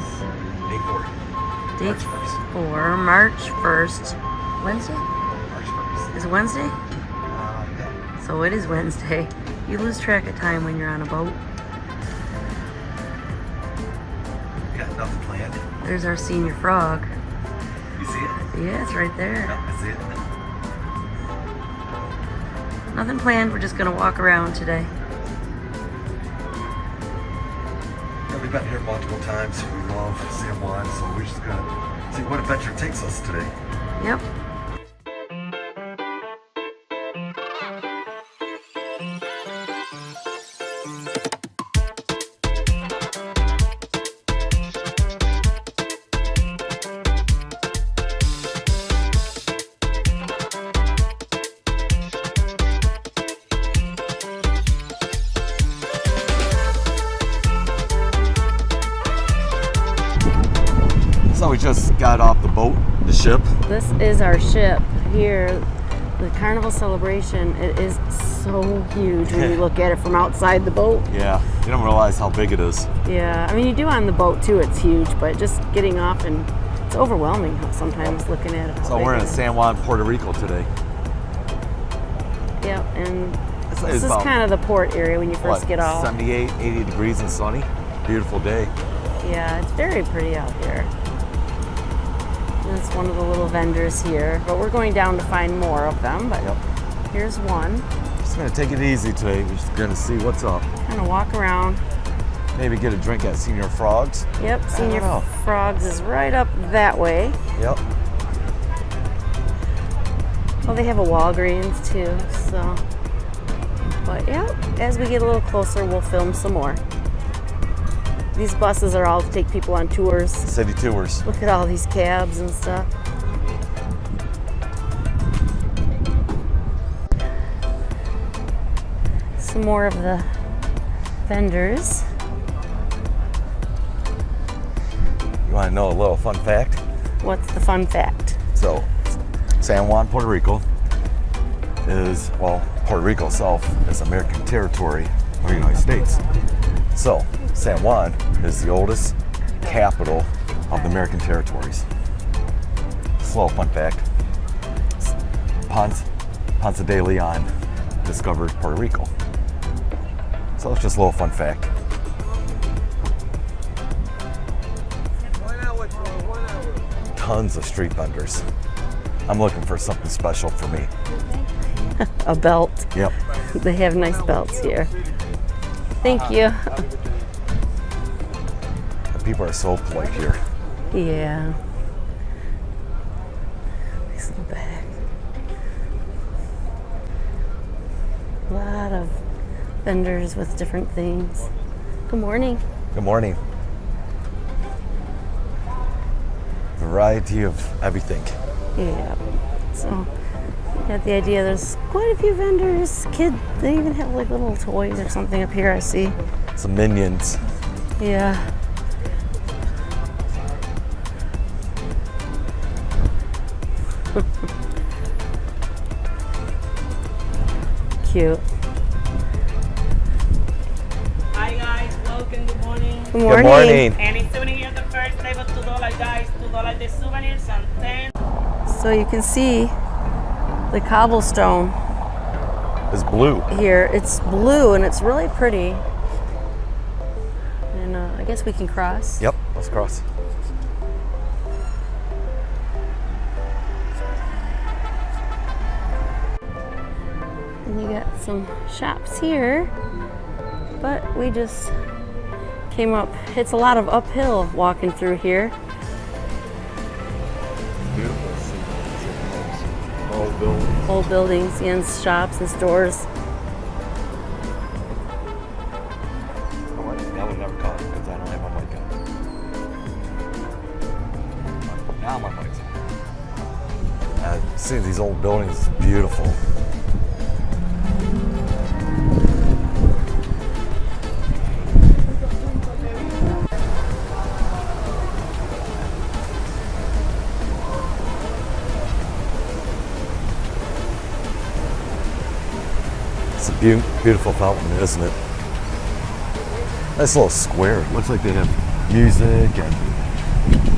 is Day day 4, March 1st. Wednesday? March 1st. Is it Wednesday? Yeah. So it is Wednesday. You lose track of time when you're on a boat. Got nothing planned. There's our senior frog. You see it? Yeah, it's right there. No, I see it. Nothing planned. We're just gonna walk around today. Yeah, we've been here multiple times. We love San Juan, so we're just gonna see what adventure takes us today. Yep. So we just got off the boat, the ship. This is our ship here, the Carnival Celebration. It is so huge when you look at it from outside the boat. Yeah, you don't realize how big it is. Yeah, I mean you do on the boat too, it's huge, but just getting off and it's overwhelming sometimes looking at it. So we're in San Juan, Puerto Rico today. Yep, and It's this is about, kind of the port area when you first get off. 78, 80 degrees and sunny. Beautiful day. Yeah, it's very pretty out here. It's one of the little vendors here, but we're going down to find more of them, but here's one. Just gonna take it easy today. We're just gonna see what's up. Kind of walk around. Maybe get a drink at Senior Frogs. Yep, Senior Frogs is right up that way. Yep. Well, they have a Walgreens too, so. But yeah, as we get a little closer, we'll film some more. These buses are all to take people on tours. City tours. Look at all these cabs and stuff. Some more of the vendors. You wanna know a little fun fact? What's the fun fact? So, San Juan, Puerto Rico is, well, Puerto Rico itself is American territory of the United States. So, San Juan is the oldest capital of the American territories. Just a little fun fact. Ponce de Leon discovered Puerto Rico. So it's just a little fun fact. Tons of street vendors. I'm looking for something special for me. A belt. Yep. They have nice belts here. Thank you. People are so polite here. Yeah. Nice little bag. A lot of vendors with different things. Good morning. Good morning. Variety of everything. Yeah. So, you got the idea. There's quite a few vendors. Kid, they even have like little toys or something up here, I see. Some minions. Yeah. Cute. Hi guys, welcome, good morning. Good morning. Good morning. Any souvenir, the first table $2 guys, $2 the souvenirs and 10. So you can see the cobblestone It's blue. here. It's blue and it's really pretty. And I guess we can cross. Yep, let's cross. And you got some shops here, but we just came up. It's a lot of uphill walking through here. Beautiful. Old buildings. Old buildings and shops and stores. That would never caught because I don't have my mic on. Now my mic's on. See these old buildings, it's beautiful. It's a beautiful fountain, isn't it? Nice little square. Looks like they have music and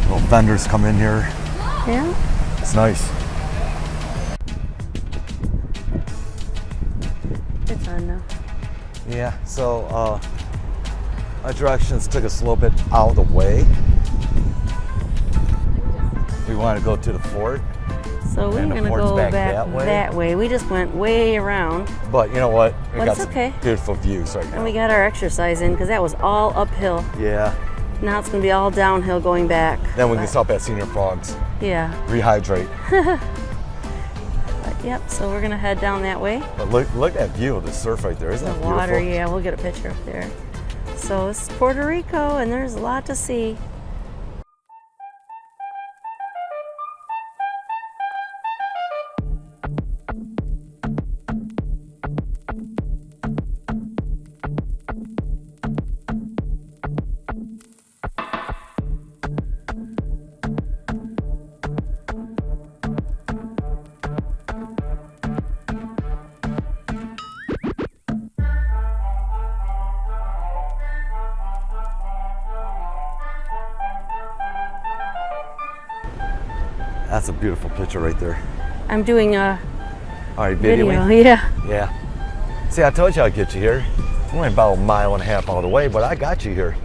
Little vendors come in here. Yeah. It's nice. It's on now. Yeah, so our directions took us a little bit out of the way. We wanted to go to the fort. So we're And the gonna fort's go back back that way? We just went way around, But you know what? We But got it's some okay. beautiful views right and now. we got our exercise in because that was all uphill. Yeah. Now it's gonna be all downhill going back. Then we can But, stop at Senior Frogs, Yeah. rehydrate. But yep. So we're gonna head down that way. But look at that view of the surf right there. Isn't The that beautiful? water. Yeah, we'll get a picture up there. So it's Puerto Rico, and there's a lot to see. That's a beautiful picture right there. I'm doing a All right, video. videoing? Yeah. Yeah. See, I told you I'd get you here. I'm only about 1.5 miles out of the way, but I got you here.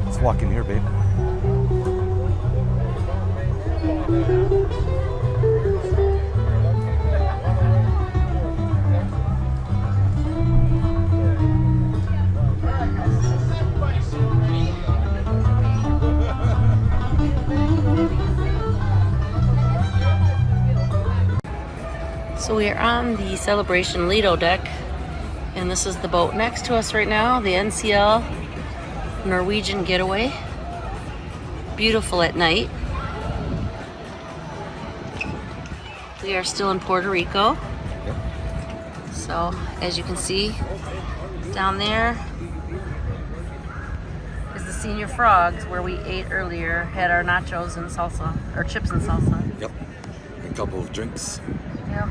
Let's walk in here, babe. So we are on the Celebration Lido deck, and this is the boat next to us right now, the NCL Norwegian Getaway. Beautiful at night. We are still in Puerto Rico. So as you can see, down there is the Senior Frogs where we ate earlier, had our nachos and salsa, or chips and salsa. Yep. A couple of drinks. Yeah.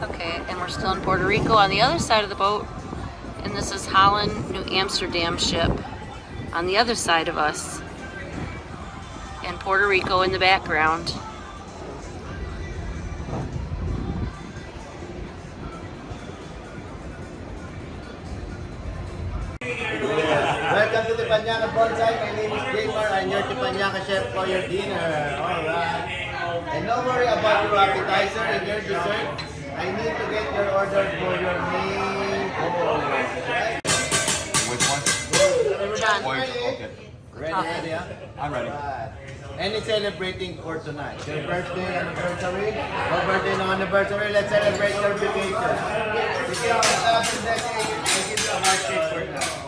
Okay, and we're still in Puerto Rico on the other side of the boat, and this is Holland, New Amsterdam ship on the other side of us, and Puerto Rico in the background. Welcome to the Teppanyaki Bonsai. My name is Jaymar. I'm your Teppanyaki chef for your dinner. Alright. And don't worry about your appetizer and your dessert. I need to get your order for your main course. Right? Which one? John. Okay. Ready, yeah? I'm ready. Alright. Any celebrating for tonight? Your birthday, anniversary? No birthday, no anniversary. Let's celebrate your vacation. If you have a decade, I give you a heart shape for now.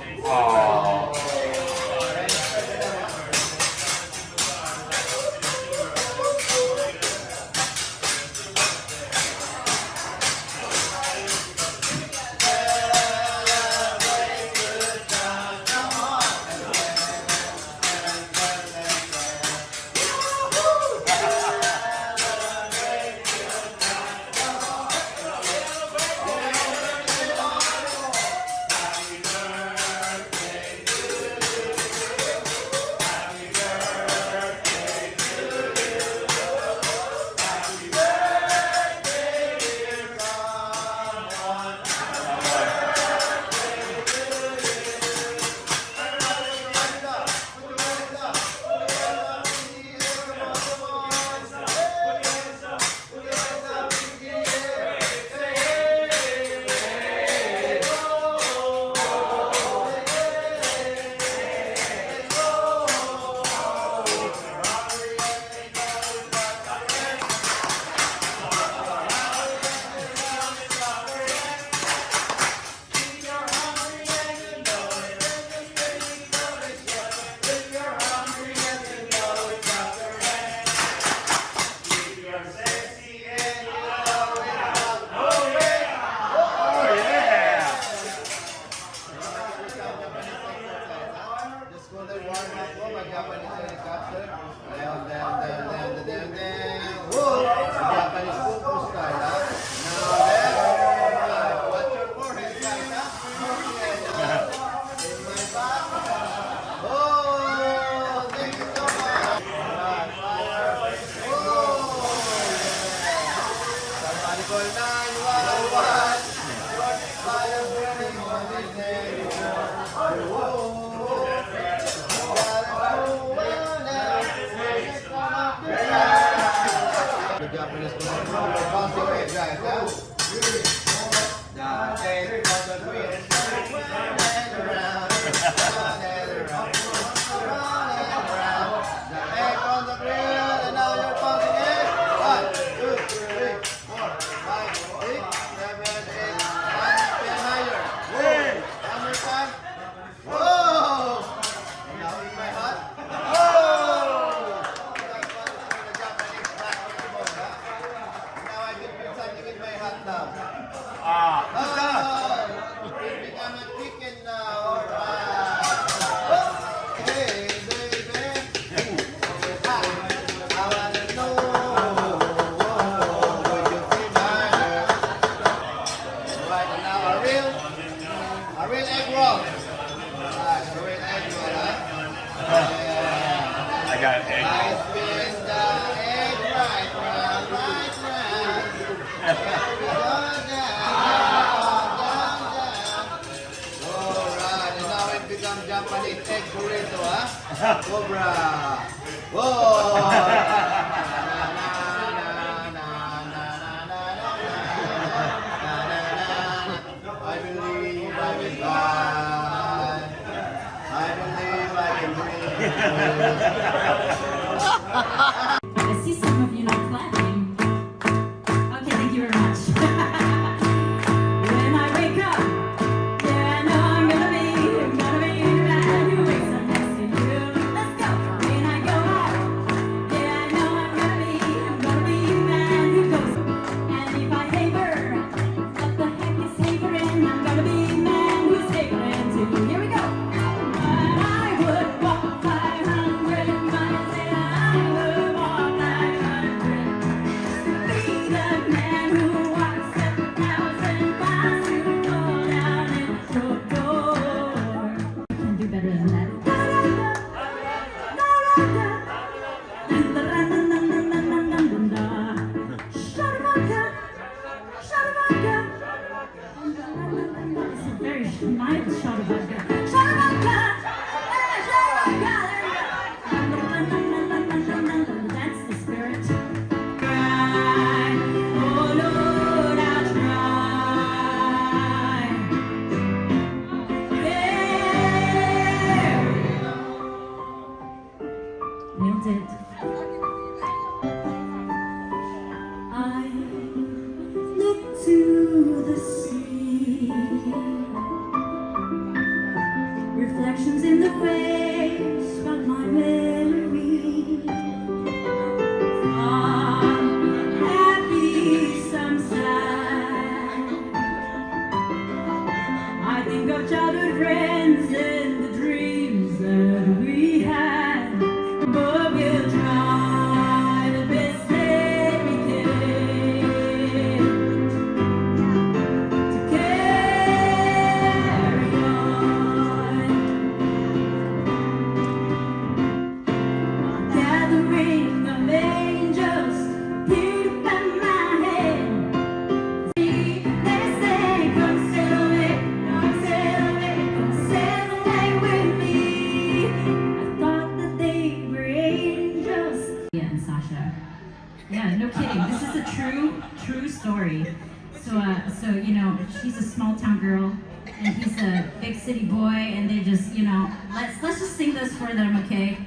scooter warm-up po, mag-Japanese helicopter. Whoa! Japanese cuckoo style, ha? Now then, alright. Watch your forehead, guys, ha? In my back. Oh! Thank you so much. Alright, fire. Oh! Somebody call 911. Fire burning on this area. Whoa! The Japanese concentrate, guys, huh? The head on the wheel, round and around, round and around, round and around. The head on the wheel, and now you're pumping it. 1, 2, 3, 4, 5, 6, 7, 8, 9, 10 higher. Whoa! One more time. Whoa! Now in my heart. Whoa! That's what is for the Japanese basketball, huh? Now I can put something in my hot now. It become a chicken now. Alright. Hey, baby. I wanna know. Would you feel my girl? Right now, a real egg roll. Right, a real egg roll, huh? Yeah. I got egg I roll. spin the egg right round, right round. Here we go down, down. Alright, and now it becomes Japanese egg burrito, huh? Cobra. Whoa! I believe I will fly. I believe I can breathe. I see some of you not clapping. Okay, thank you very much. When I wake up, yeah, I know I'm gonna be the man who wakes up next to you. Let's go. When I go out, yeah, I know I'm gonna be the man who goes. And if I haver, what the heck is havering? I'm gonna be the man who's havering too. Here we go. But I would walk 500 miles and I would walk 500. Be the man who walks 7,000 miles to go down in your door. You can do better than that. It's a very mild shot of vodka. Shot of vodka! That's the spirit. Oh Lord, I'll try. Yeah. Nailed it. I look to the sea. Reflections in the waves of my memory. Some happy, some sad. I think of childhood friends and the dreams that we had. But we'll try the best that we can to carry on. Gathering of angels appeared by my head. See, they say, come sail away, come sail away, come sail away with me. I thought that they were angels. Yeah, and Sasha. Yeah, no kidding. This is a true story. So you know, she's a small town girl, and he's a big city boy, and they just, you know, let's just sing this for them, okay?